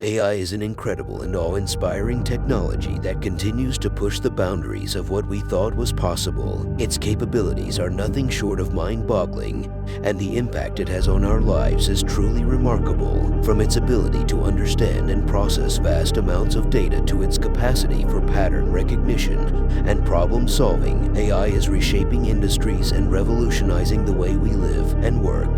AI is an incredible and awe-inspiring technology that continues to push the boundaries of what we thought was possible. Its capabilities are nothing short of mind-boggling, and the impact it has on our lives is truly remarkable. From its ability to understand and process vast amounts of data to its capacity for pattern recognition and problem-solving, AI is reshaping industries and revolutionizing the way we live and work.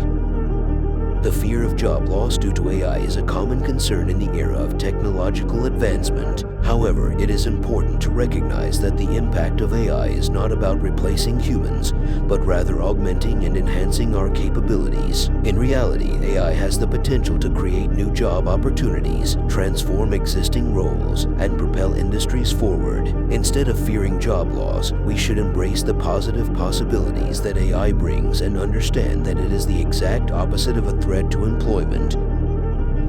The fear of job loss due to AI is a common concern in the era of technological advancement. However, it is important to recognize that the impact of AI is not about replacing humans, but rather augmenting and enhancing our capabilities. In reality, AI has the potential to create new job opportunities, transform existing roles, and propel industries forward. Instead of fearing job loss, we should embrace the positive possibilities that AI brings and understand that it is the exact opposite of a threat to employment.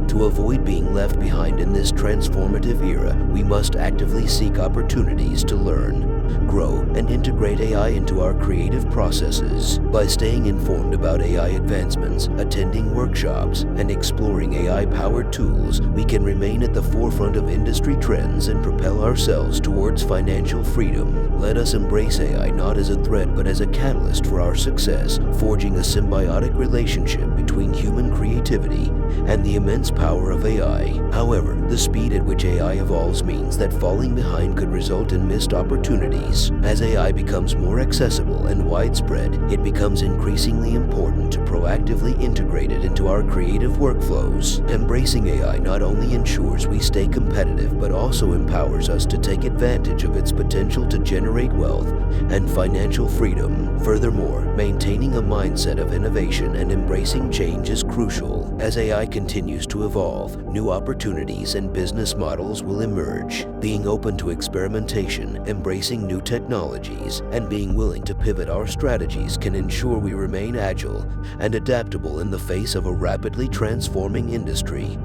To avoid being left behind in this transformative era, we must actively seek opportunities to learn, grow, and integrate AI into our creative processes. By staying informed about AI advancements, attending workshops, and exploring AI-powered tools, we can remain at the forefront of industry trends and propel ourselves towards financial freedom. Let us embrace AI not as a threat but as a catalyst for our success, forging a symbiotic relationship between human creativity and the immense power of AI. However, the speed at which AI evolves means that falling behind could result in missed opportunities. As AI becomes more accessible and widespread, it becomes increasingly important to proactively integrate it into our creative workflows. Embracing AI not only ensures we stay competitive, but also empowers us to take advantage of its potential to generate wealth and financial freedom. Furthermore, maintaining a mindset of innovation and embracing change is crucial. As AI continues to evolve, new opportunities and business models will emerge. Being open to experimentation, embracing new technologies, and being willing to pivot our strategies can ensure we remain agile and adaptable in the face of a rapidly transforming industry.